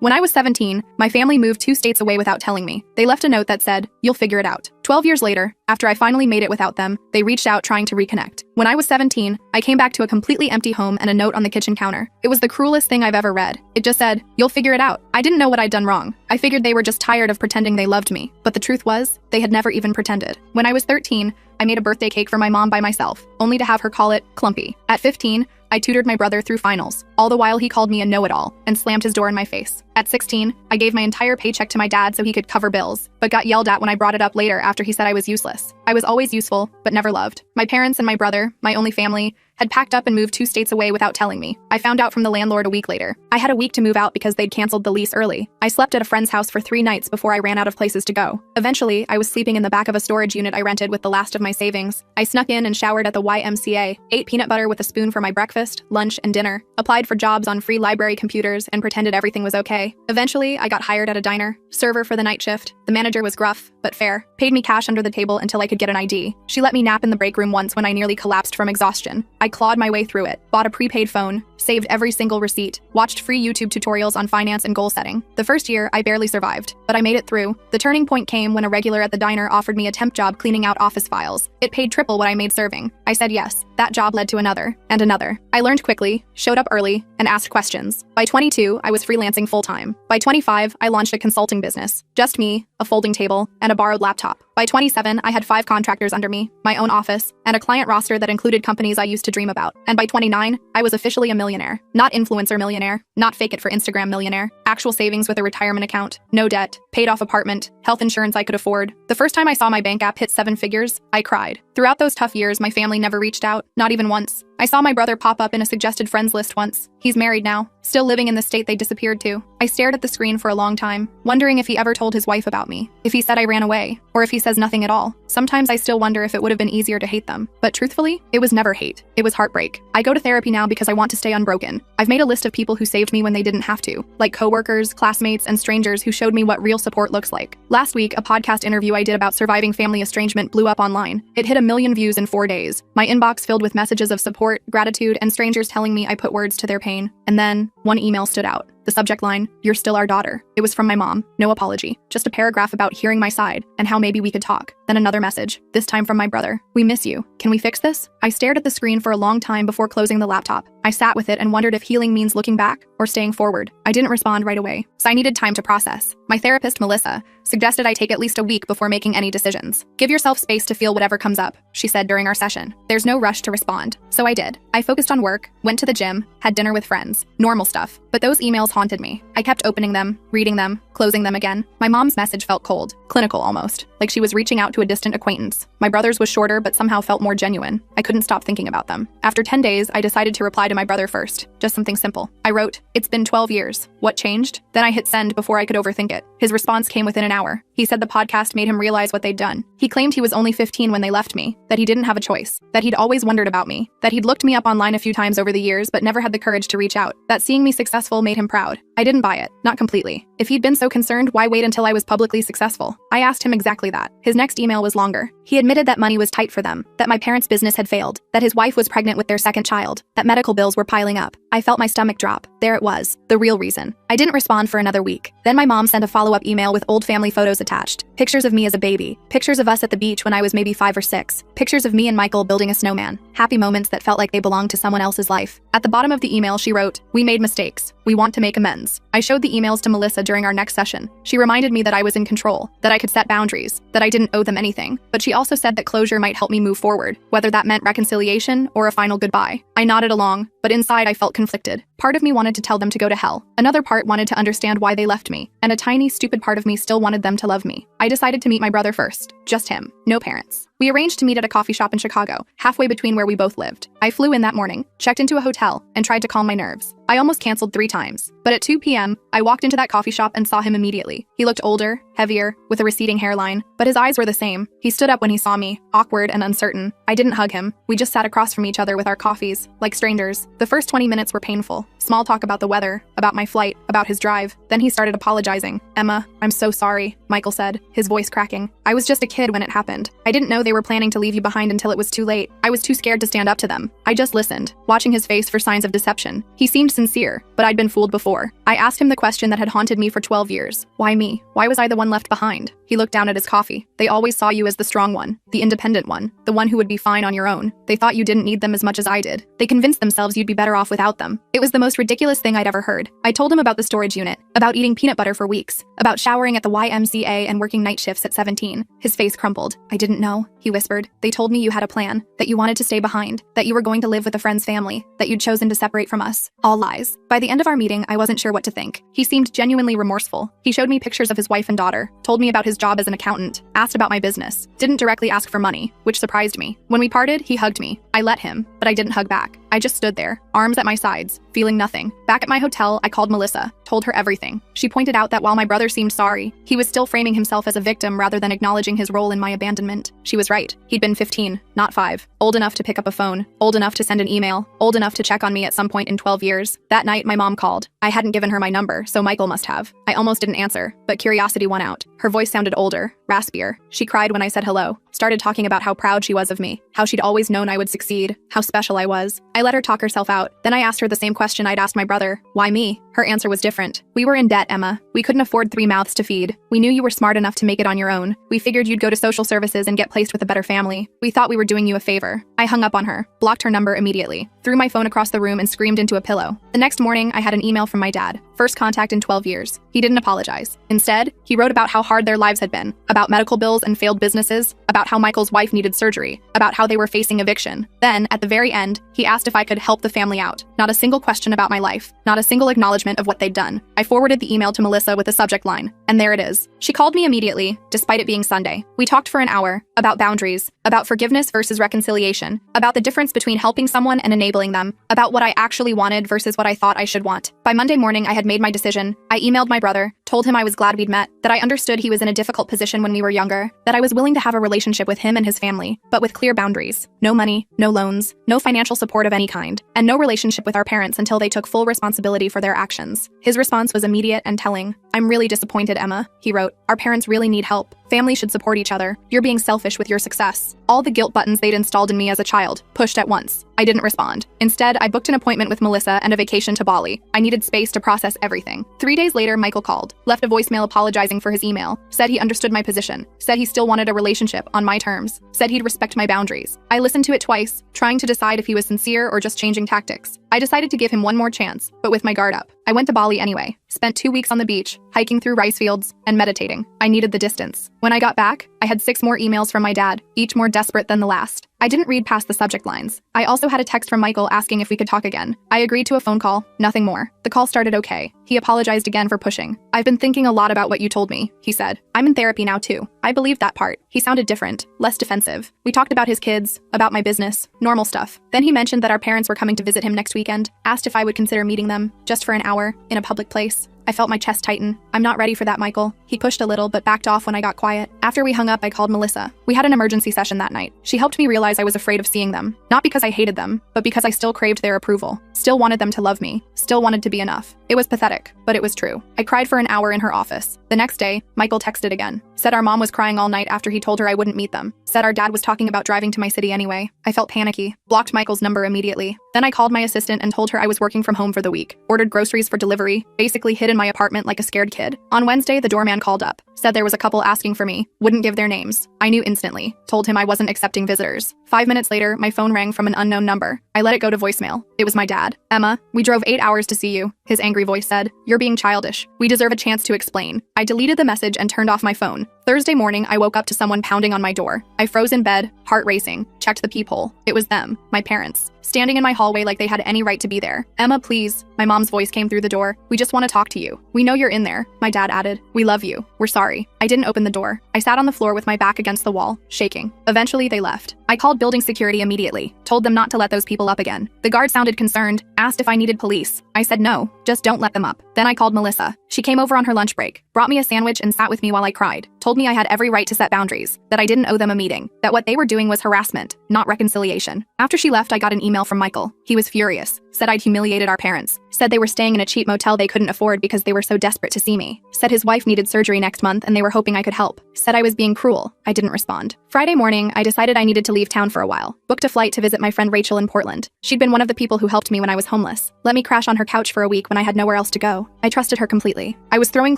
When I was 17, my family moved 2 states away without telling me. They left a note that said, "You'll figure it out." 12 years later, after I finally made it without them, they reached out trying to reconnect. When I was 17, I came back to a completely empty home and a note on the kitchen counter. It was the cruelest thing I've ever read. It just said, "You'll figure it out." I didn't know what I'd done wrong. I figured they were just tired of pretending they loved me. But the truth was, they had never even pretended. When I was 13, I made a birthday cake for my mom by myself, only to have her call it clumpy. At 15, I tutored my brother through finals. All the while he called me a know-it-all and slammed his door in my face. At 16, I gave my entire paycheck to my dad so he could cover bills, but got yelled at when I brought it up later after he said I was useless. I was always useful, but never loved. My parents and my brother, my only family, had packed up and moved 2 states away without telling me. I found out from the landlord a week later. I had a week to move out because they'd canceled the lease early. I slept at a friend's house for 3 nights before I ran out of places to go. Eventually, I was sleeping in the back of a storage unit I rented with the last of my savings. I snuck in and showered at the YMCA, ate peanut butter with a spoon for my breakfast, lunch, and dinner, applied for jobs on free library computers, and pretended everything was okay. Eventually, I got hired at a diner, server for the night shift. The manager was gruff, but fair, paid me cash under the table until I could get an ID. She let me nap in the break room once when I nearly collapsed from exhaustion. I clawed my way through it, bought a prepaid phone, saved every single receipt, watched free YouTube tutorials on finance and goal setting. The first year, I barely survived, but I made it through. The turning point came when a regular at the diner offered me a temp job cleaning out office files. It paid triple what I made serving. I said yes. That job led to another, and another. I learned quickly, showed up early, and asked questions. By 22, I was freelancing full-time. By 25, I launched a consulting business. Just me, a folding table, and a borrowed laptop. By 27, I had 5 contractors under me, my own office, and a client roster that included companies I used to dream about. And by 29, I was officially a millionaire. Not influencer millionaire, not fake it for Instagram millionaire, actual savings with a retirement account, no debt, paid off apartment, health insurance I could afford. The first time I saw my bank app hit 7 figures, I cried. Throughout those tough years, my family never reached out, not even once. I saw my brother pop up in a suggested friends list once. He's married now, still living in the state they disappeared to. I stared at the screen for a long time, wondering if he ever told his wife about me, if he said I ran away, or if he says nothing at all. Sometimes I still wonder if it would have been easier to hate them. But truthfully, it was never hate. It was heartbreak. I go to therapy now because I want to stay unbroken. I've made a list of people who saved me when they didn't have to, like coworkers, classmates, and strangers who showed me what real support looks like. Last week, a podcast interview I did about surviving family estrangement blew up online. It hit 1 million views in 4 days. My inbox filled with messages of support, gratitude, and strangers telling me I put words to their pain. And then, one email stood out. The subject line, "You're still our daughter." It was from my mom. No apology. Just a paragraph about hearing my side and how maybe we could talk. Then another message, this time from my brother. "We miss you. Can we fix this?" I stared at the screen for a long time before closing the laptop. I sat with it and wondered if healing means looking back or staying forward. I didn't respond right away, so I needed time to process. My therapist, Melissa, suggested I take at least a week before making any decisions. "Give yourself space to feel whatever comes up," she said during our session. "There's no rush to respond." So I did. I focused on work, went to the gym, had dinner with friends. Normal stuff. But those emails haunted me. I kept opening them, reading them, closing them again. My mom's message felt cold, clinical almost, like she was reaching out to a distant acquaintance. My brother's was shorter but somehow felt more genuine. I couldn't stop thinking about them. After 10 days, I decided to reply to my brother first. Just something simple. I wrote, "It's been 12 years. What changed?" Then I hit send before I could overthink it. His response came within an hour. He said the podcast made him realize what they'd done. He claimed he was only 15 when they left me, that he didn't have a choice, that he'd always wondered about me, that he'd looked me up online a few times over the years but never had the courage to reach out, that seeing me successful made him proud. I didn't buy it. Not completely. If he'd been so concerned, why wait until I was publicly successful? I asked him exactly that. His next email was longer. He admitted that money was tight for them, that my parents' business had failed, that his wife was pregnant with their second child, that medical bills were piling up. I felt my stomach drop. There it was, the real reason. I didn't respond for another week. Then my mom sent a follow-up email with old family photos attached. Pictures of me as a baby. Pictures of us at the beach when I was maybe 5 or 6. Pictures of me and Michael building a snowman. Happy moments that felt like they belonged to someone else's life. At the bottom of the email, she wrote, "We made mistakes. We want to make amends." I showed the emails to Melissa during our next session. She reminded me that I was in control, that I could set boundaries, that I didn't owe them anything. But she also said that closure might help me move forward, whether that meant reconciliation or a final goodbye. I nodded along, but inside I felt conflicted. Part of me wanted to tell them to go to hell. Another part wanted to understand why they left me. And a tiny, stupid part of me still wanted them to love me. I decided to meet my brother first. Just him. No parents. We arranged to meet at a coffee shop in Chicago, halfway between where we both lived. I flew in that morning, checked into a hotel, and tried to calm my nerves. I almost canceled 3 times. But at 2 p.m., I walked into that coffee shop and saw him immediately. He looked older, heavier, with a receding hairline, but his eyes were the same. He stood up when he saw me, awkward and uncertain. I didn't hug him. We just sat across from each other with our coffees, like strangers. The first 20 minutes were painful. Small talk about the weather, about my flight, about his drive. Then he started apologizing. "Emma, I'm so sorry," Michael said, his voice cracking. "I was just a kid when it happened. I didn't know they were planning to leave you behind until it was too late. I was too scared to stand up to them. I just listened, watching his face for signs of deception. He seemed sincere, but I'd been fooled before. I asked him the question that had haunted me for 12 years. Why me? Why was I the one left behind?" He looked down at his coffee. "They always saw you as the strong one, the independent one, the one who would be fine on your own. They thought you didn't need them as much as I did. They convinced themselves you'd be better off without them. It was the most ridiculous thing I'd ever heard." I told him about the storage unit, about eating peanut butter for weeks, about showering at the YMCA and working night shifts at 17. His face crumpled. "I didn't know," he whispered. "They told me you had a plan, that you wanted to stay behind, that you were going to live with a friend's family, that you'd chosen to separate from us. All lies." By the end of our meeting, I wasn't sure what to think. He seemed genuinely remorseful. He showed me pictures of his wife and daughter, told me about his job as an accountant, asked about my business, didn't directly ask for money, which surprised me. When we parted, he hugged me. I let him, but I didn't hug back. I just stood there, arms at my sides, feeling nothing. Back at my hotel, I called Melissa, told her everything. She pointed out that while my brother seemed sorry, he was still framing himself as a victim rather than acknowledging his role in my abandonment. She was right. He'd been 15, not 5. Old enough to pick up a phone, old enough to send an email, old enough to check on me at some point in 12 years. That night, my mom called. I hadn't given her my number, so Michael must have. I almost didn't answer, but curiosity won out. Her voice sounded older, raspier. She cried when I said hello, started talking about how proud she was of me, how she'd always known I would succeed, how special I was. I let her talk herself out. Then I asked her the same question I'd asked my brother. Why me? Her answer was different. "We were in debt, Emma. We couldn't afford 3 mouths to feed. We knew you were smart enough to make it on your own. We figured you'd go to social services and get placed with a better family. We thought we were doing you a favor." I hung up on her, blocked her number immediately, threw my phone across the room and screamed into a pillow. The next morning, I had an email from my dad. First contact in 12 years. He didn't apologize. Instead, he wrote about how hard their lives had been, about medical bills and failed businesses, about how Michael's wife needed surgery, about how they were facing eviction. Then, at the very end, he asked if I could help the family out. Not a single question about my life, not a single acknowledgement of what they'd done. I forwarded the email to Melissa with the subject line, and there it is. She called me immediately, despite it being Sunday. We talked for an hour, about boundaries, about forgiveness versus reconciliation, about the difference between helping someone and enabling them, about what I actually wanted versus what I thought I should want. By Monday morning, I had made my decision. I emailed my brother, told him I was glad we'd met, that I understood he was in a difficult position when we were younger, that I was willing to have a relationship with him and his family, but with clear boundaries. No money, no loans, no financial support of any kind, and no relationship with our parents until they took full responsibility for their actions. His response was immediate and telling. "I'm really disappointed, Emma," he wrote. "Our parents really need help. Families should support each other. You're being selfish with your success." All the guilt buttons they'd installed in me as a child, pushed at once. I didn't respond. Instead, I booked an appointment with Melissa and a vacation to Bali. I needed space to process everything. 3 days later, Michael called, left a voicemail apologizing for his email, said he understood my position, said he still wanted a relationship on my terms, said he'd respect my boundaries. I listened to it twice, trying to decide if he was sincere or just changing tactics. I decided to give him one more chance, but with my guard up. I went to Bali anyway, spent 2 weeks on the beach, hiking through rice fields, and meditating. I needed the distance. When I got back, I had 6 more emails from my dad, each more desperate than the last. I didn't read past the subject lines. I also had a text from Michael asking if we could talk again. I agreed to a phone call, nothing more. The call started okay. He apologized again for pushing. "I've been thinking a lot about what you told me," he said. "I'm in therapy now too." I believed that part. He sounded different, less defensive. We talked about his kids, about my business, normal stuff. Then he mentioned that our parents were coming to visit him next weekend, asked if I would consider meeting them, just for an hour, in a public place. I felt my chest tighten. "I'm not ready for that, Michael." He pushed a little, but backed off when I got quiet. After we hung up, I called Melissa. We had an emergency session that night. She helped me realize I was afraid of seeing them. Not because I hated them, but because I still craved their approval. Still wanted them to love me. Still wanted to be enough. It was pathetic, but it was true. I cried for an hour in her office. The next day, Michael texted again. Said our mom was crying all night after he told her I wouldn't meet them. Said our dad was talking about driving to my city anyway. I felt panicky. Blocked Michael's number immediately. Then I called my assistant and told her I was working from home for the week. Ordered groceries for delivery. Basically hid in my apartment like a scared kid. On Wednesday, the doorman called up. Said there was a couple asking for me. Wouldn't give their names. I knew instantly. Told him I wasn't accepting visitors. 5 minutes later, my phone rang from an unknown number. I let it go to voicemail. It was my dad. "Emma, we drove 8 hours to see you," his angry voice said. "You're being childish. We deserve a chance to explain." I deleted the message and turned off my phone. Thursday morning, I woke up to someone pounding on my door. I froze in bed, heart racing, checked the peephole. It was them, my parents, standing in my hallway like they had any right to be there. "Emma, please." My mom's voice came through the door. "We just want to talk to you." "We know you're in there," my dad added. "We love you. We're sorry." I didn't open the door. I sat on the floor with my back against the wall, shaking. Eventually, they left. I called building security immediately, told them not to let those people up again. The guard sounded concerned, asked if I needed police. I said no, just don't let them up. Then I called Melissa. She came over on her lunch break, brought me a sandwich and sat with me while I cried, told me I had every right to set boundaries, that I didn't owe them a meeting, that what they were doing was harassment, not reconciliation. After she left, I got an email from Michael. He was furious, said I'd humiliated our parents, said they were staying in a cheap motel they couldn't afford because they were so desperate to see me, said his wife needed surgery next month and they were hoping I could help, said I was being cruel. I didn't respond. Friday morning, I decided I needed to leave town for a while, booked a flight to visit my friend Rachel in Portland. She'd been one of the people who helped me when I was homeless, let me crash on her couch for a week when I had nowhere else to go. I trusted her completely. I was throwing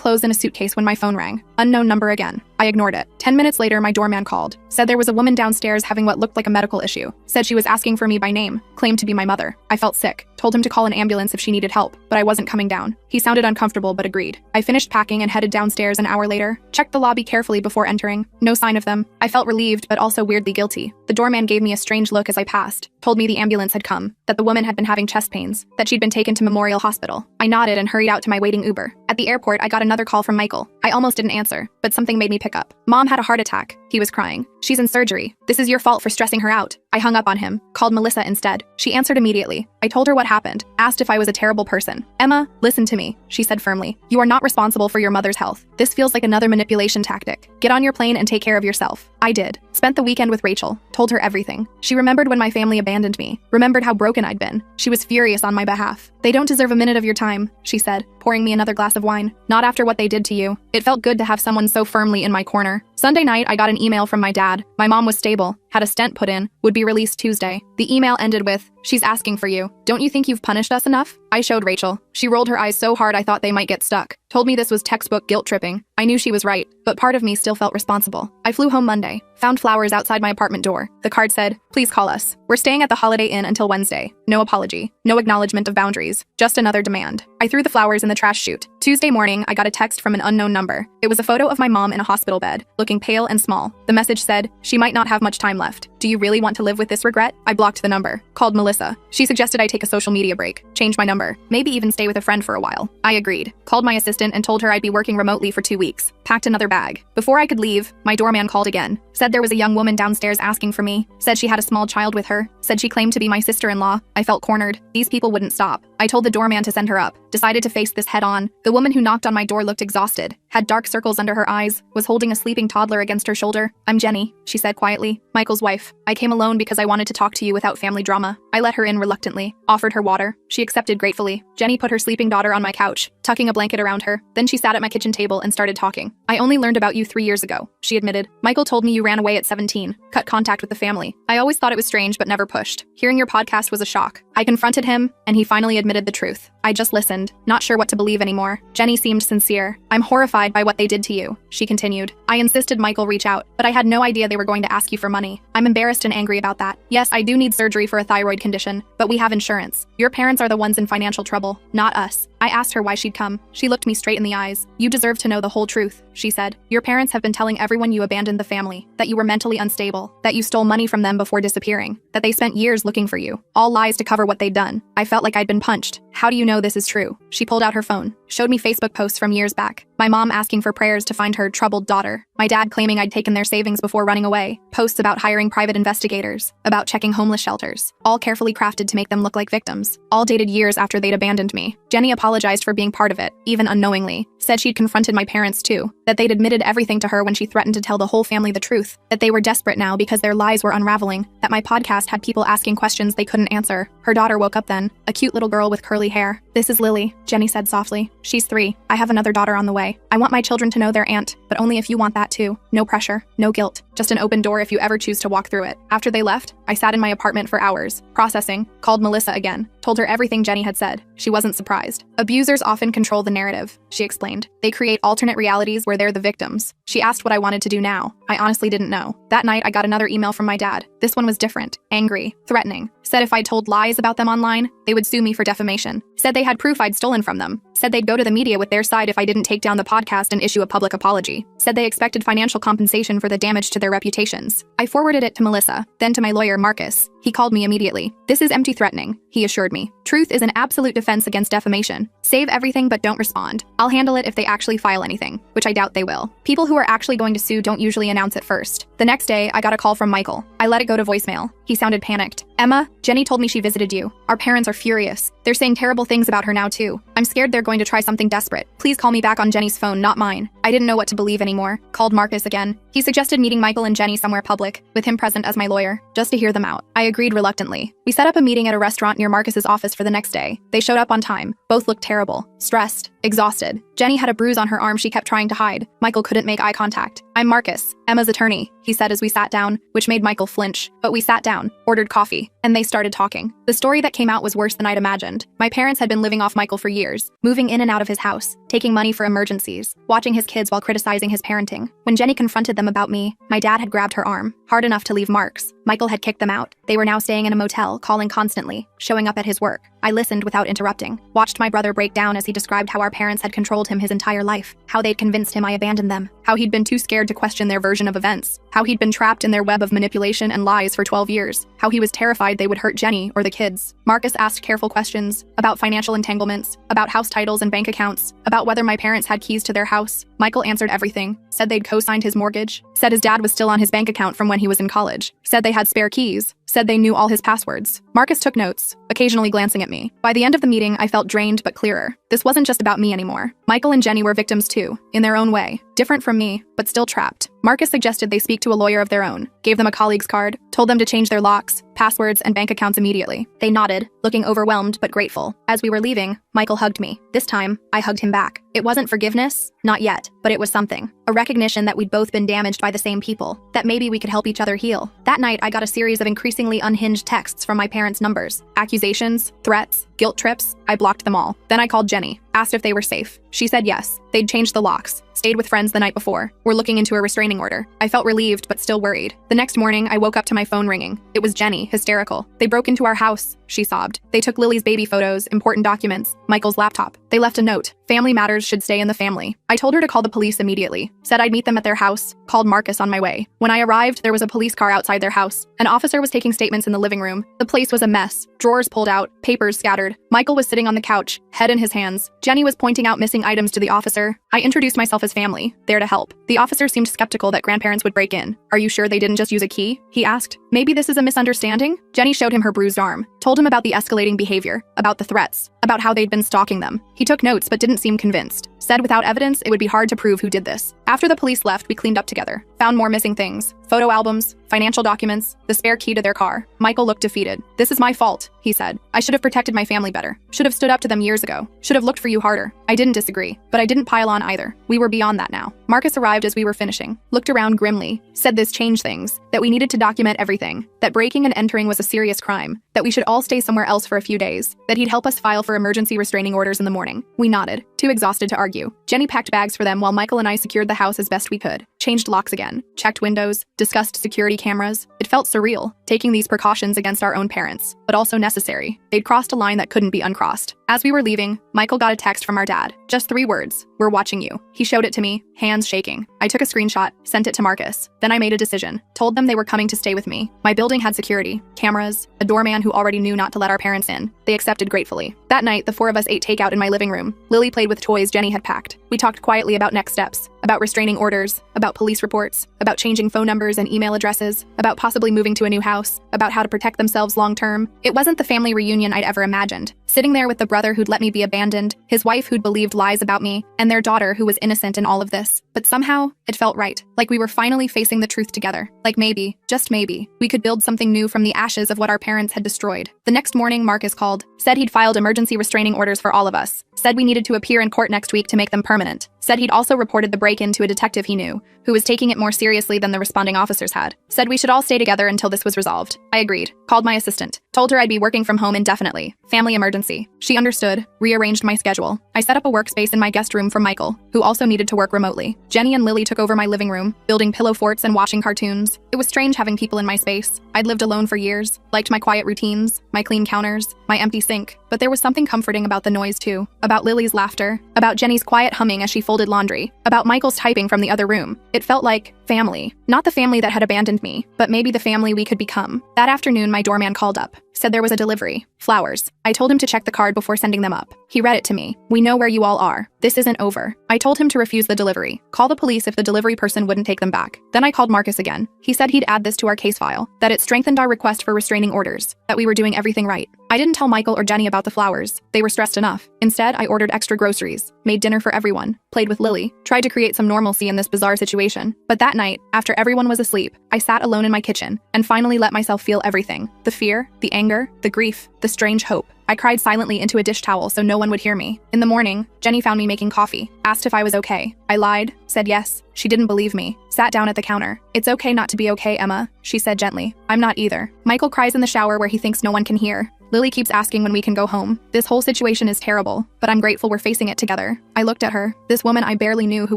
clothes in a suitcase when my phone rang. Unknown number again. I ignored it. 10 minutes later, my doorman called, said there was a woman downstairs having what looked like a medical issue, said she was asking for me by name, claimed to be my mother. I felt sick, told him to call an ambulance if she needed help, but I wasn't coming down. He sounded uncomfortable but agreed. I finished packing and headed downstairs an hour later, checked the lobby carefully before entering. No sign of them. I felt relieved but also weirdly guilty. The doorman gave me a strange look as I passed, told me the ambulance had come, that the woman had been having chest pains, that she'd been taken to Memorial Hospital. I nodded and hurried out to my waiting Uber. At the airport, I got another call from Michael. I almost didn't answer, but something made me pick up. Mom had a heart attack. He was crying. She's in surgery. This is your fault for stressing her out. I hung up on him, called Melissa instead. She answered immediately. I told her what happened, asked if I was a terrible person. Emma, listen to me, she said firmly. You are not responsible for your mother's health. This feels like another manipulation tactic. Get on your plane and take care of yourself. I did. Spent the weekend with Rachel, told her everything. She remembered when my family abandoned me, remembered how broken I'd been. She was furious on my behalf. They don't deserve a minute of your time, she said, pouring me another glass of wine. Not after what they did to you. It felt good to have someone so firmly in my corner. Sunday night, I got an email from my dad. My mom was stable, had a stent put in, would be released Tuesday. The email ended with, "She's asking for you. Don't you think you've punished us enough?" I showed Rachel. She rolled her eyes so hard I thought they might get stuck. Told me this was textbook guilt tripping. I knew she was right, but part of me still felt responsible. I flew home Monday, found flowers outside my apartment door. The card said, "Please call us. We're staying at the Holiday Inn until Wednesday. No apology, no acknowledgement of boundaries, just another demand." I threw the flowers in the trash chute. Tuesday morning, I got a text from an unknown number. It was a photo of my mom in a hospital bed, looking pale and small. The message said, "She might not have much time left. Do you really want to live with this regret?" I blocked the number, called Melissa. She suggested I take a social media break, change my number, maybe even stay with a friend for a while. I agreed, called my assistant and told her I'd be working remotely for 2 weeks, packed another bag. Before I could leave, my doorman called again, said there was a young woman downstairs asking for me, said she had a small child with her, said she claimed to be my sister-in-law. I felt cornered. These people wouldn't stop. I told the doorman to send her up, decided to face this head on. The woman who knocked on my door looked exhausted, had dark circles under her eyes, was holding a sleeping toddler against her shoulder. "I'm Jenny," she said quietly, "Michael's wife. I came alone because I wanted to talk to you without family drama." I let her in reluctantly, offered her water. She accepted gratefully. Jenny put her sleeping daughter on my couch, tucking a blanket around her. Then she sat at my kitchen table and started talking. "I only learned about you 3 years ago," she admitted. "Michael told me you ran away at 17, cut contact with the family. I always thought it was strange but never pushed. Hearing your podcast was a shock. I confronted him, and he finally admitted the truth. I just listened, not sure what to believe anymore." Jenny seemed sincere. "I'm horrified by what they did to you," she continued. "I insisted Michael reach out, but I had no idea they were going to ask you for money. I'm embarrassed and angry about that. Yes, I do need surgery for a thyroid condition, but we have insurance. Your parents are the ones in financial trouble, not us." I asked her why she'd come. She looked me straight in the eyes. "You deserve to know the whole truth," she said. "Your parents have been telling everyone you abandoned the family, that you were mentally unstable, that you stole money from them before disappearing, that they spent years looking for you. All lies to cover what they'd done." I felt like I'd been punched. "How do you know this is true?" She pulled out her phone, showed me Facebook posts from years back. My mom asking for prayers to find her troubled daughter. My dad claiming I'd taken their savings before running away. Posts about hiring private investigators, about checking homeless shelters, all carefully crafted to make them look like victims, all dated years after they'd abandoned me. Jenny apologized for being part of it, even unknowingly. Said she'd confronted my parents too, that they'd admitted everything to her when she threatened to tell the whole family the truth, that they were desperate now because their lies were unraveling, that my podcast had people asking questions they couldn't answer. Her daughter woke up then, a cute little girl with curly hair. "This is Lily," Jenny said softly. "She's 3. I have another daughter on the way. I want my children to know their aunt, but only if you want that too. No pressure, no guilt, just an open door if you ever choose to walk through it." After they left, I sat in my apartment for hours, processing, called Melissa again, told her everything Jenny had said. She wasn't surprised. "Abusers often control the narrative," she explained. "They create alternate realities where they're the victims." She asked what I wanted to do now. I honestly didn't know. That night, I got another email from my dad. This one was different, angry, threatening. Said if I told lies about them online, they would sue me for defamation. Said they had proof I'd stolen from them. Said they'd go to the media with their side if I didn't take down the podcast and issue a public apology. Said they expected financial compensation for the damage to their reputations. I forwarded it to Melissa, then to my lawyer, Marcus. He called me immediately. "This is empty threatening. he assured me. Truth is an absolute defense against defamation. Save everything but don't respond. I'll handle it if they actually file anything, which I doubt they will. People who are actually going to sue don't usually announce it first. The next day, I got a call from Michael. I let it go to voicemail. He sounded panicked. Emma, Jenny told me she visited you. Our parents are furious. They're saying terrible things about her now too. I'm scared they're going to try something desperate. Please call me back on Jenny's phone, not mine. I didn't know what to believe anymore. Called Marcus again. He suggested meeting Michael and Jenny somewhere public, with him present as my lawyer, just to hear them out. I agreed reluctantly. We set up a meeting at a restaurant near Marcus's office for the next day. They showed up on time. Both looked terrible, stressed, exhausted. Jenny had a bruise on her arm she kept trying to hide. Michael couldn't make eye contact. I'm Marcus, Emma's attorney, he said as we sat down, which made Michael flinch. But we sat down, ordered coffee, and they started talking. The story that came out was worse than I'd imagined. My parents had been living off Michael for years, moving in and out of his house, taking money for emergencies, watching his kids while criticizing his parenting. When Jenny confronted them about me, my dad had grabbed her arm, hard enough to leave marks. Michael had kicked them out. They were now staying in a motel, calling constantly, showing up at his work. I listened without interrupting, watched my brother break down as he described how our parents had controlled him his entire life, how they'd convinced him I abandoned them, how he'd been too scared to question their version of events, how he'd been trapped in their web of manipulation and lies for 12 years, how he was terrified they would hurt Jenny or the kids. Marcus asked careful questions about financial entanglements, about house titles and bank accounts, about whether my parents had keys to their house. Michael answered everything, said they'd co-signed his mortgage, said his dad was still on his bank account from when he was in college, said they had spare keys, said they knew all his passwords. Marcus took notes, occasionally glancing at me. By the end of the meeting, I felt drained but clearer. This wasn't just about me anymore. Michael and Jenny were victims too, in their own way. Different from me, but still trapped. Marcus suggested they speak to a lawyer of their own, gave them a colleague's card, told them to change their locks, passwords, and bank accounts immediately. They nodded, looking overwhelmed but grateful. As we were leaving, Michael hugged me. This time, I hugged him back. It wasn't forgiveness, not yet, but it was something. A recognition that we'd both been damaged by the same people, that maybe we could help each other heal. That night, I got a series of increasingly unhinged texts from my parents' numbers. Accusations, threats, guilt trips. I blocked them all. Then I called Jenny, asked if they were safe. She said yes. They'd changed the locks, stayed with friends the night before, were looking into a restraining order. I felt relieved but still worried. The next morning, I woke up to my phone ringing. It was Jenny, hysterical. They broke into our house, she sobbed. They took Lily's baby photos, important documents, Michael's laptop. They left a note. Family matters should stay in the family. I told her to call the police immediately, said I'd meet them at their house, called Marcus on my way. When I arrived, there was a police car outside their house. An officer was taking statements in the living room. The place was a mess. Drawers pulled out, papers scattered. Michael was sitting on the couch, head in his hands. Jenny was pointing out missing items to the officer. I introduced myself as family, there to help. The officer seemed skeptical that grandparents would break in. Are you sure they didn't just use a key? He asked. Maybe this is a misunderstanding? Jenny showed him her bruised arm, told him about the escalating behavior, about the threats, about how they'd been stalking them. He took notes but didn't seem convinced. Said without evidence, it would be hard to prove who did this. After the police left, we cleaned up together. Found more missing things. Photo albums, financial documents, the spare key to their car. Michael looked defeated. This is my fault, he said. I should have protected my family better. Should have stood up to them years ago. Should have looked for you harder. I didn't disagree, but I didn't pile on either. We were beyond that now. Marcus arrived as we were finishing, looked around grimly, said this changed things, that we needed to document everything, that breaking and entering was a serious crime, that we should all stay somewhere else for a few days, that he'd help us file for emergency restraining orders in the morning. We nodded, too exhausted to argue. Jenny packed bags for them while Michael and I secured the house as best we could, changed locks again, checked windows, discussed security cameras. It felt surreal, taking these precautions against our own parents, but also necessary. They'd crossed a line that couldn't be uncrossed. As we were leaving, Michael got a text from our dad. Just 3 words, "We're watching you." He showed it to me, hands shaking. I took a screenshot, sent it to Marcus. Then I made a decision, told them they were coming to stay with me. My building had security, cameras, a doorman who already knew not to let our parents in. They accepted gratefully. That night, the 4 of us ate takeout in my living room. Lily played with toys Jenny had packed. We talked quietly about next steps, about restraining orders, about police reports, about changing phone numbers and email addresses, about possibly moving to a new house, about how to protect themselves long term. It wasn't the family reunion I'd ever imagined. Sitting there with the brother who'd let me be abandoned, his wife who'd believed lies about me, and their daughter who was innocent in all of this. But somehow, it felt right. Like we were finally facing the truth together. Like maybe, just maybe, we could build something new from the ashes of what our parents had destroyed. The next morning, Marcus called, said he'd filed emergency restraining orders for all of us, said we needed to appear in court next week to make them permanent, said he'd also reported the break-in to a detective he knew, who was taking it more seriously than the responding officers had, said we should all stay together until this was resolved. I agreed, called my assistant, told her I'd be working from home indefinitely, family emergency. She understood, rearranged my schedule. I set up a workspace in my guest room for Michael, who who also needed to work remotely. Jenny and Lily took over my living room, building pillow forts and watching cartoons. It was strange having people in my space. I'd lived alone for years, liked my quiet routines, my clean counters, my empty sink. But there was something comforting about the noise too, about Lily's laughter, about Jenny's quiet humming as she folded laundry, about Michael's typing from the other room. It felt like family. Not the family that had abandoned me, but maybe the family we could become. That afternoon, my doorman called up, said there was a delivery. Flowers. I told him to check the card before sending them up. He read it to me. "We know where you all are. This isn't over." I told him to refuse the delivery. Call the police if the delivery person wouldn't take them back. Then I called Marcus again. He said he'd add this to our case file, that it strengthened our request for restraining orders, that we were doing everything right. I didn't tell Michael or Jenny about the flowers. They were stressed enough. Instead, I ordered extra groceries, made dinner for everyone, played with Lily, tried to create some normalcy in this bizarre situation. But that night, after everyone was asleep, I sat alone in my kitchen and finally let myself feel everything. The fear, the anger, the grief, the strange hope. I cried silently into a dish towel so no one would hear me. In the morning, Jenny found me making coffee, asked if I was okay. I lied, said yes. She didn't believe me, sat down at the counter. "It's okay not to be okay, Emma," she said gently. "I'm not either." Michael cries in the shower where he thinks no one can hear. Lily keeps asking when we can go home. This whole situation is terrible, but I'm grateful we're facing it together. I looked at her, this woman I barely knew who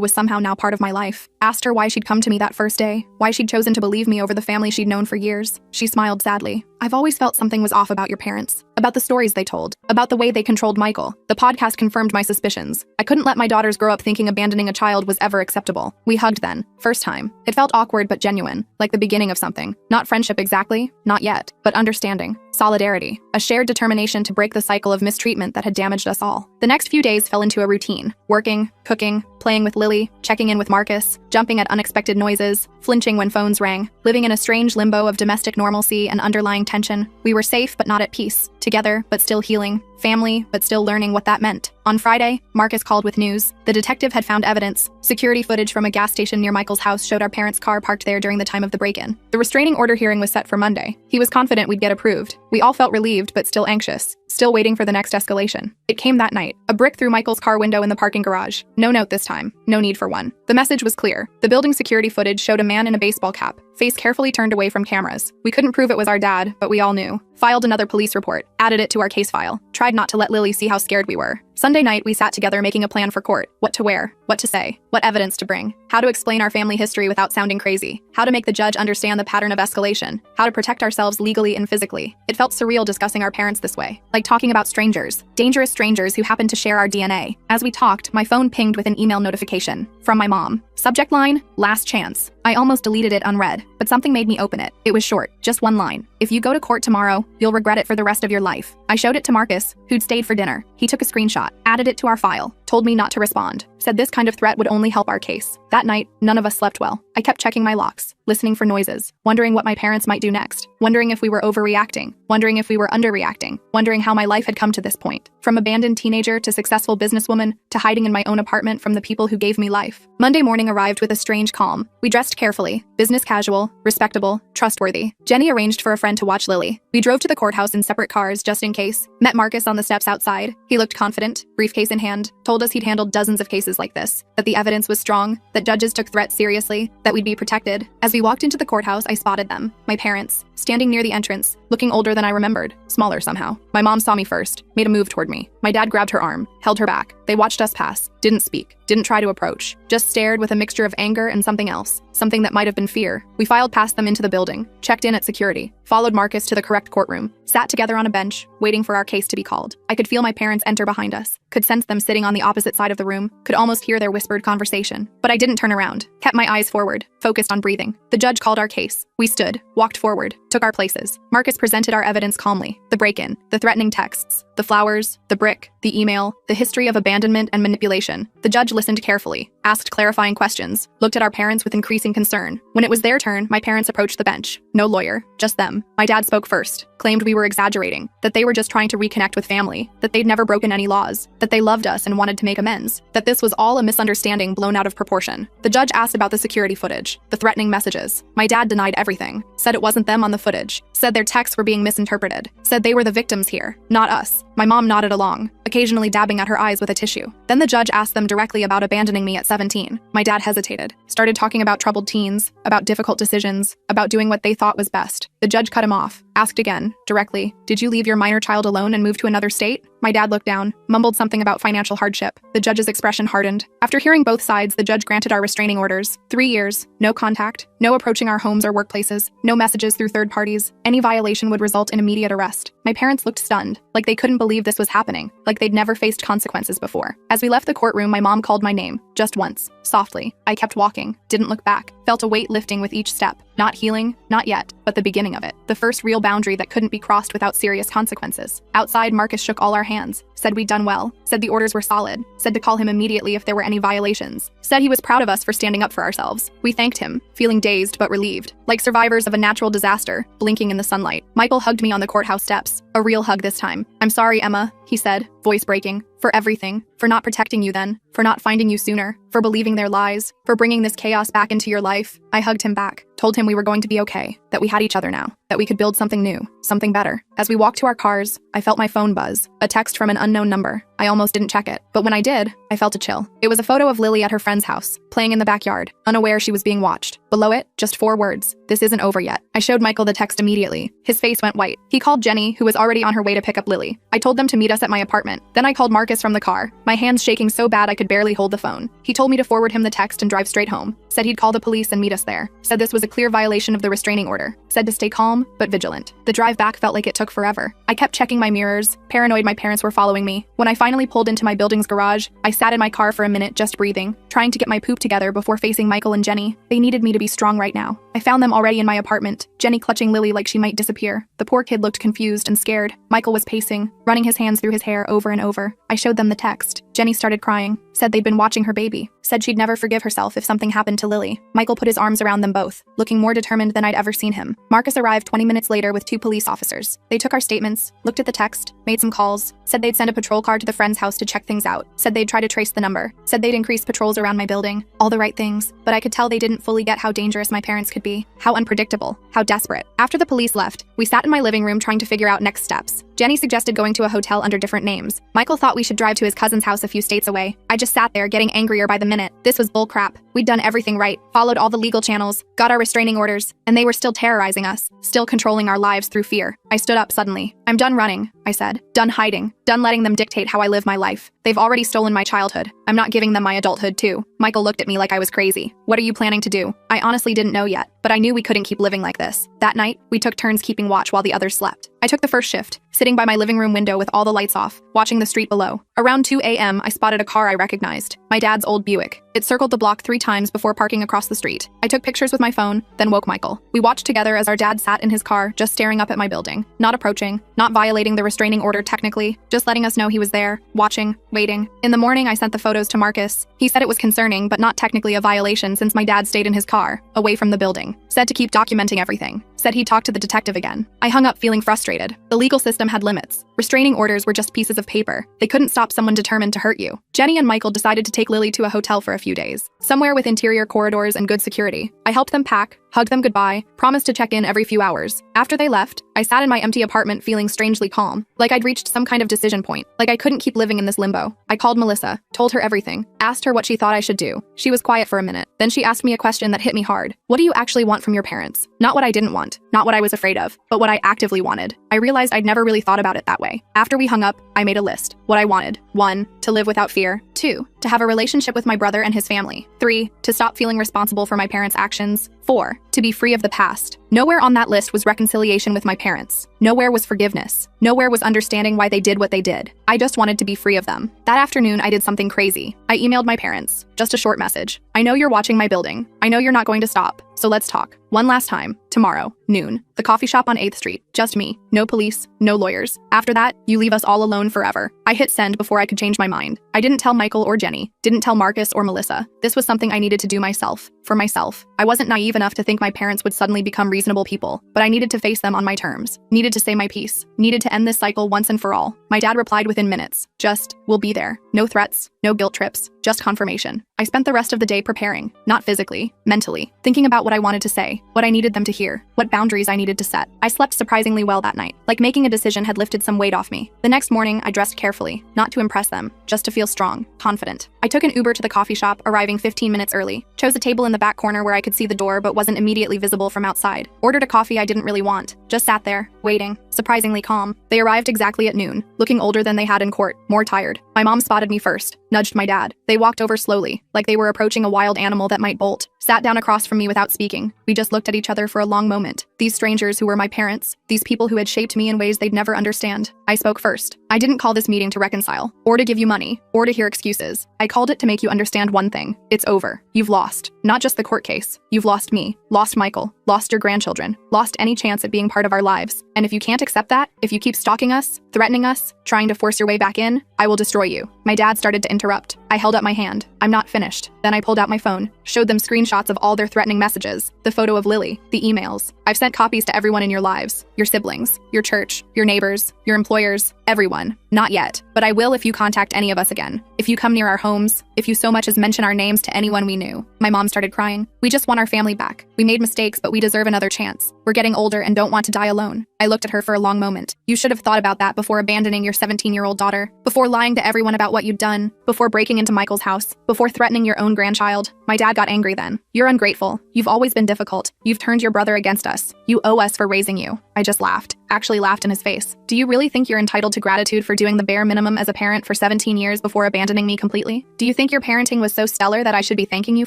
was somehow now part of my life. Asked her why she'd come to me that first day, why she'd chosen to believe me over the family she'd known for years. She smiled sadly. "I've always felt something was off about your parents, about the stories they told, about the way they controlled Michael. The podcast confirmed my suspicions. I couldn't let my daughters grow up thinking abandoning a child was ever acceptable." We hugged then, first time. It felt awkward but genuine, like the beginning of something. Not friendship exactly, not yet, but understanding. Solidarity, a shared determination to break the cycle of mistreatment that had damaged us all. The next few days fell into a routine, working, cooking, playing with Lily, checking in with Marcus, jumping at unexpected noises, flinching when phones rang, living in a strange limbo of domestic normalcy and underlying tension. We were safe but not at peace, together but still healing, family but still learning what that meant. On Friday, Marcus called with news. The detective had found evidence. Security footage from a gas station near Michael's house showed our parents' car parked there during the time of the break-in. The restraining order hearing was set for Monday. He was confident we'd get approved. We all felt relieved but still anxious, still waiting for the next escalation. It came that night. A brick through Michael's car window in the parking garage. No note this time. No need for one. The message was clear. The building security footage showed a man in a baseball cap, face carefully turned away from cameras. We couldn't prove it was our dad, but we all knew. Filed another police report, added it to our case file, tried not to let Lily see how scared we were. Sunday night, we sat together making a plan for court. What to wear, what to say, what evidence to bring, how to explain our family history without sounding crazy, how to make the judge understand the pattern of escalation, how to protect ourselves legally and physically. It felt surreal discussing our parents this way, like talking about strangers, dangerous strangers who happened to share our DNA. As we talked, my phone pinged with an email notification from my mom. Subject line, last chance. I almost deleted it unread, but something made me open it. It was short, just one line. "If you go to court tomorrow, you'll regret it for the rest of your life." I showed it to Marcus, who'd stayed for dinner. He took a screenshot, added it to our file, told me not to respond, said this kind of threat would only help our case. That night, none of us slept well. I kept checking my locks, listening for noises, wondering what my parents might do next, wondering if we were overreacting, wondering if we were underreacting, wondering how my life had come to this point. From abandoned teenager to successful businesswoman to hiding in my own apartment from the people who gave me life. Monday morning arrived with a strange calm. We dressed carefully, business casual, respectable, trustworthy. Jenny arranged for a friend to watch Lily. We drove to the courthouse in separate cars just in case. Met Marcus on the steps outside. He looked confident, briefcase in hand, told us he'd handled dozens of cases like this, that the evidence was strong, that judges took threats seriously, that we'd be protected. As we walked into the courthouse, I spotted them, my parents, standing near the entrance, looking older than I remembered, smaller somehow. My mom saw me first, made a move toward me. My dad grabbed her arm, held her back. They watched us pass, didn't speak, didn't try to approach, just stared with a mixture of anger and something else, something that might have been fear. We filed past them into the building, checked in at security, followed Marcus to the correct courtroom, sat together on a bench, waiting for our case to be called. I could feel my parents enter behind us, could sense them sitting on the opposite side of the room, could almost hear their whispered conversation. But I didn't turn around, kept my eyes forward, focused on breathing. The judge called our case. We stood, walked forward, took our places. Marcus presented our evidence calmly. The break-in, the threatening texts, the flowers, the brick, the email, the history of abandonment and manipulation. The judge listened carefully, asked clarifying questions, looked at our parents with increasing concern. When it was their turn, my parents approached the bench. No lawyer, just them. My dad spoke first, claimed we were exaggerating, that they were just trying to reconnect with family, that they'd never broken any laws, that they loved us and wanted to make amends, that this was all a misunderstanding blown out of proportion. The judge asked about the security footage, the threatening messages. My dad denied everything, said it wasn't them on the footage, said their texts were being misinterpreted, said they were the victims here, not us. My mom nodded along, occasionally dabbing at her eyes with a tissue. Then the judge asked them directly about abandoning me at 17. My dad hesitated, started talking about troubled teens, about difficult decisions, about doing what they thought was best. The judge cut him off, asked again, directly, "Did you leave your minor child alone and move to another state?" My dad looked down, mumbled something about financial hardship. The judge's expression hardened. After hearing both sides, the judge granted our restraining orders. 3 years, no contact, no approaching our homes or workplaces, no messages through third parties. Any violation would result in immediate arrest. My parents looked stunned, like they couldn't believe this was happening, like they'd never faced consequences before. As we left the courtroom, my mom called my name, just once, softly. I kept walking, didn't look back, felt a weight lifting with each step. Not healing, not yet, but the beginning of it. The first real boundary that couldn't be crossed without serious consequences. Outside, Marcus shook all our hands, said we'd done well, said the orders were solid, said to call him immediately if there were any violations, said he was proud of us for standing up for ourselves. We thanked him, feeling dazed but relieved, like survivors of a natural disaster, blinking in the sunlight. Michael hugged me on the courthouse steps, a real hug this time. "I'm sorry, Emma," he said, voice breaking, "for everything, for not protecting you then, for not finding you sooner, for believing their lies, for bringing this chaos back into your life." I hugged him back, told him we were going to be okay, that we had each other now, that we could build something new, something better. As we walked to our cars, I felt my phone buzz, a text from an unknown number. I almost didn't check it, but when I did, I felt a chill. It was a photo of Lily at her friend's house, playing in the backyard, unaware she was being watched. Below it, just 4 words: "This isn't over yet." I showed Michael the text immediately. His face went white. He called Jenny, who was already on her way to pick up Lily. I told them to meet us at my apartment. Then I called Marcus from the car, my hands shaking so bad I could barely hold the phone. He told me to forward him the text and drive straight home. Said he'd call the police and meet us there. Said this was a clear violation of the restraining order. Said to stay calm, but vigilant. The drive back felt like it took forever. I kept checking my mirrors, paranoid my parents were following me. When I finally pulled into my building's garage, I sat in my car for a minute just breathing, trying to get my poop together before facing Michael and Jenny. They needed me to be strong right now. I found them already in my apartment, Jenny clutching Lily like she might disappear. The poor kid looked confused and scared. Michael was pacing, running his hands through his hair over and over. I showed them the text. Jenny started crying, said they'd been watching her baby, said she'd never forgive herself if something happened to Lily. Michael put his arms around them both, looking more determined than I'd ever seen him. Marcus arrived 20 minutes later with 2 police officers. They took our statements, looked at the text, made some calls, said they'd send a patrol car to the friend's house to check things out, said they'd try to trace the number, said they'd increase patrols around my building. All the right things, but I could tell they didn't fully get how dangerous my parents could be, how unpredictable, how desperate. After the police left, we sat in my living room trying to figure out next steps. Jenny suggested going to a hotel under different names. Michael thought we should drive to his cousin's house a few states away. I just sat there getting angrier by the minute. This was bullcrap. We'd done everything right, followed all the legal channels, got our restraining orders, and they were still terrorizing us, still controlling our lives through fear. I stood up suddenly. "I'm done running," I said. "Done hiding. Done letting them dictate how I live my life. They've already stolen my childhood. I'm not giving them my adulthood too." Michael looked at me like I was crazy. "What are you planning to do?" I honestly didn't know yet, but I knew we couldn't keep living like this. That night, we took turns keeping watch while the others slept. I took the first shift, sitting by my living room window with all the lights off, watching the street below. Around 2 a.m., I spotted a car I recognized, my dad's old Buick. It circled the block 3 times before parking across the street. I took pictures with my phone, then woke Michael. We watched together as our dad sat in his car, just staring up at my building, not approaching, not violating the restraining order technically, just letting us know he was there, watching, waiting. In the morning, I sent the photos to Marcus. He said it was concerning, but not technically a violation since my dad stayed in his car, away from the building. Said to keep documenting everything. Said he'd talk to the detective again. I hung up feeling frustrated. The legal system had limits. Restraining orders were just pieces of paper. They couldn't stop someone determined to hurt you. Jenny and Michael decided to take Lily to a hotel for a few days, somewhere with interior corridors and good security. I helped them pack, hugged them goodbye, promised to check in every few hours. After they left, I sat in my empty apartment feeling strangely calm, like I'd reached some kind of decision point, like I couldn't keep living in this limbo. I called Melissa, told her everything, asked her what she thought I should do. She was quiet for a minute. Then she asked me a question that hit me hard. What do you actually want from your parents? Not what I didn't want, not what I was afraid of, but what I actively wanted. I realized I'd never really thought about it that way. After we hung up, I made a list. What I wanted. 1, to live without fear. 2, to have a relationship with my brother and his family. 3, to stop feeling responsible for my parents' actions. 4, to be free of the past. Nowhere on that list was reconciliation with my parents. Nowhere was forgiveness. Nowhere was understanding why they did what they did. I just wanted to be free of them. That afternoon, I did something crazy. I emailed my parents. Just a short message. "I know you're watching my building. I know you're not going to stop. So let's talk. One last time. Tomorrow, noon. The coffee shop on 8th Street. Just me. No police. No lawyers. After that, you leave us all alone forever." I hit send before I could change my mind. I didn't tell Michael or Jenny. Didn't tell Marcus or Melissa. This was something I needed to do myself. For myself. I wasn't naive enough to think my parents would suddenly become reasonable people, but I needed to face them on my terms. Needed to say my piece. Needed to end this cycle once and for all. My dad replied within minutes. Just, "We'll be there. No threats. No guilt trips. just confirmation. I spent the rest of the day preparing, not physically, mentally, thinking about what I wanted to say, what I needed them to hear, what boundaries I needed to set. I slept surprisingly well that night, like making a decision had lifted some weight off me. The next morning, I dressed carefully, not to impress them, just to feel strong, confident. I took an Uber to the coffee shop, arriving 15 minutes early, chose a table in the back corner where I could see the door but wasn't immediately visible from outside, ordered a coffee I didn't really want, just sat there, waiting, surprisingly calm. They arrived exactly at noon, looking older than they had in court, more tired. My mom spotted me first, nudged my dad. They walked over slowly, like they were approaching a wild animal that might bolt. Sat down across from me without speaking. We just looked at each other for a long moment. These strangers who were my parents, these people who had shaped me in ways they'd never understand. I spoke first. I didn't call this meeting to reconcile, or to give you money, or to hear excuses. I called it to make you understand one thing. It's over. You've lost. Not just the court case. You've lost me, lost Michael, lost your grandchildren, lost any chance at being part of our lives. And if you can't accept that, if you keep stalking us, threatening us, trying to force your way back in, I will destroy you. My dad started to interrupt. I held up my hand. I'm not finished. Then I pulled out my phone, showed them screenshots of all their threatening messages, the photo of Lily, the emails. I've sent copies to everyone in your lives, your siblings, your church, your neighbors, your employers, everyone. Not yet, but I will if you contact any of us again. If you come near our homes, if you so much as mention our names to anyone we knew. My mom started crying. We just want our family back. We made mistakes, but we deserve another chance. We're getting older and don't want to die alone. I looked at her for a long moment. You should have thought about that before abandoning your 17-year-old daughter, before lying to everyone about what you'd done, before breaking into Michael's house, before threatening your own grandchild. My dad got angry then. You're ungrateful. You've always been difficult. You've turned your brother against us. You owe us for raising you. I just laughed. Actually laughed in his face. Do you really think you're entitled to gratitude for doing the bare minimum as a parent for 17 years before abandoning me completely? Do you think your parenting was so stellar that I should be thanking you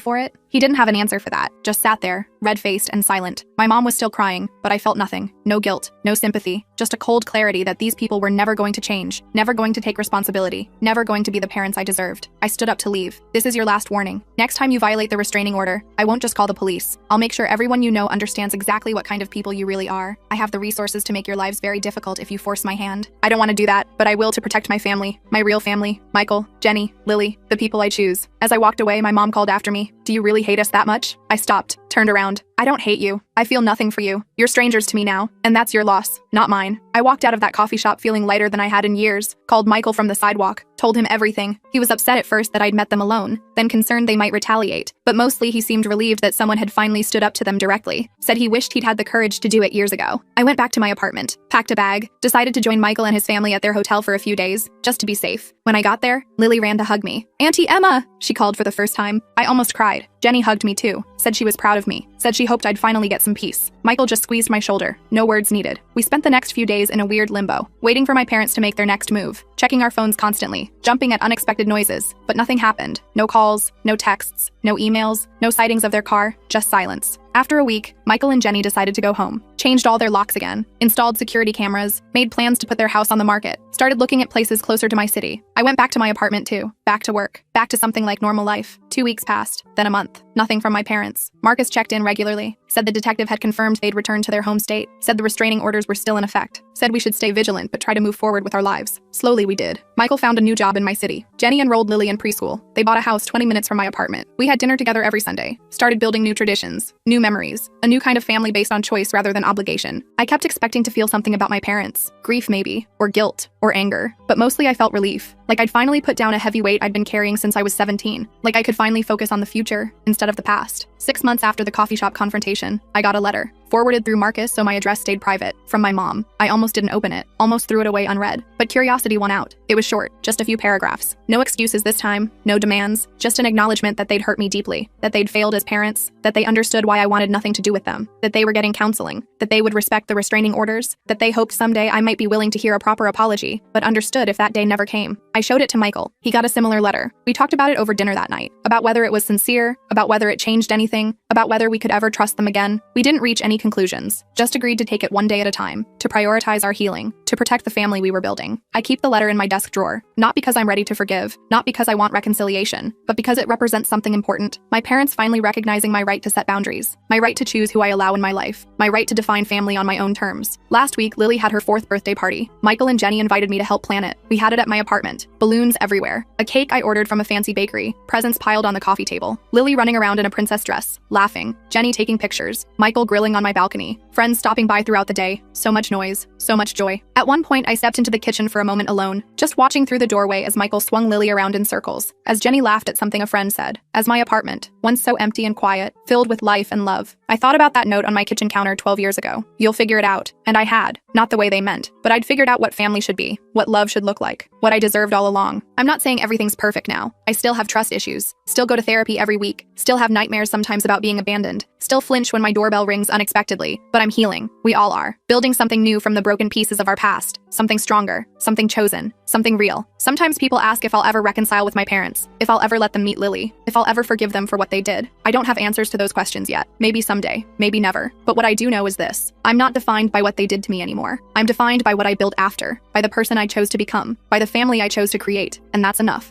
for it? He didn't have an answer for that, just sat there, red-faced and silent. My mom was still crying, but I felt nothing. No guilt, no sympathy, just a cold clarity that these people were never going to change, never going to take responsibility, never going to be the parents I deserved. I stood up to leave. This is your last warning. Next time you violate the restraining order, I won't just call the police. I'll make sure everyone you know understands exactly what kind of people you really are. I have the resources to make your lives very difficult if you force my hand. I don't want to do that, but I will to protect my family, my real family, Michael, Jenny, Lily, the people I choose. As I walked away, my mom called after me. Do you really hate us that much? I stopped, turned around. I don't hate you. I feel nothing for you. You're strangers to me now, and that's your loss, not mine. I walked out of that coffee shop feeling lighter than I had in years, called Michael from the sidewalk, told him everything. He was upset at first that I'd met them alone, then concerned they might retaliate, but mostly he seemed relieved that someone had finally stood up to them directly, said he wished he'd had the courage to do it years ago. I went back to my apartment, packed a bag, decided to join Michael and his family at their hotel for a few days, just to be safe. When I got there, Lily ran to hug me. "Auntie Emma!" she called for the first time. I almost cried. Jenny hugged me too, said she was proud of me, said she hoped I'd finally get some peace. Michael just squeezed my shoulder, no words needed. We spent the next few days in a weird limbo, waiting for my parents to make their next move, checking our phones constantly, jumping at unexpected noises, but nothing happened. No calls, no texts, no emails, no sightings of their car, just silence. After a week, Michael and Jenny decided to go home, changed all their locks again, installed security cameras, made plans to put their house on the market, started looking at places closer to my city. I went back to my apartment too, back to work, back to something like normal life. 2 weeks passed, then a month. Nothing from my parents. Marcus checked in regularly, said the detective had confirmed they'd returned to their home state, said the restraining orders were still in effect, said we should stay vigilant but try to move forward with our lives. Slowly we did. Michael found a new job in my city. Jenny enrolled Lily in preschool. They bought a house 20 minutes from my apartment. We had dinner together every Sunday, started building new traditions, new memories, a new kind of family based on choice rather than obligation. I kept expecting to feel something about my parents, grief maybe, or guilt, or anger, but mostly I felt relief, like I'd finally put down a heavy weight I'd been carrying since I was 17, like I could finally focus on the future instead of the past. 6 months after the coffee shop confrontation, I got a letter, forwarded through Marcus so my address stayed private, from my mom. I almost didn't open it, almost threw it away unread, but curiosity won out. It was short, just a few paragraphs. No excuses this time, no demands, just an acknowledgement that they'd hurt me deeply, that they'd failed as parents, that they understood why I wanted nothing to do with them, that they were getting counseling, that they would respect the restraining orders, that they hoped someday I might be willing to hear a proper apology, but understood if that day never came. I showed it to Michael. He got a similar letter. We talked about it over dinner that night, about whether it was sincere, about whether it changed anything, about whether we could ever trust them again. We didn't reach any conclusions, just agreed to take it one day at a time, to prioritize our healing, to protect the family we were building. I keep the letter in my desk drawer, not because I'm ready to forgive, not because I want reconciliation, but because it represents something important. My parents finally recognizing my right to set boundaries, my right to choose who I allow in my life, my right to define family on my own terms. Last week, Lily had her 4th birthday party. Michael and Jenny invited me to help plan it. We had it at my apartment. Balloons everywhere. A cake I ordered from a fancy bakery. Presents piled on the coffee table. Lily running around in a princess dress, laughing. Jenny taking pictures. Michael grilling on my my balcony, friends stopping by throughout the day, so much noise, so much joy. At one point, I stepped into the kitchen for a moment alone, just watching through the doorway as Michael swung Lily around in circles, as Jenny laughed at something a friend said, as my apartment, once so empty and quiet, filled with life and love. I thought about that note on my kitchen counter 12 years ago. You'll figure it out. And I had. Not the way they meant, but I'd figured out what family should be, what love should look like, what I deserved all along. I'm not saying everything's perfect now. I still have trust issues, still go to therapy every week, still have nightmares sometimes about being abandoned, still flinch when my doorbell rings unexpectedly, but I'm healing. We all are. Building something new from the broken pieces of our past, something stronger, something chosen, something real. Sometimes people ask if I'll ever reconcile with my parents, if I'll ever let them meet Lily, if I'll ever forgive them for what they did. I don't have answers to those questions yet. Maybe someday, maybe never. But what I do know is this: I'm not defined by what they did to me anymore. I'm defined by what I built after, by the person I chose to become, by the family I chose to create, and that's enough.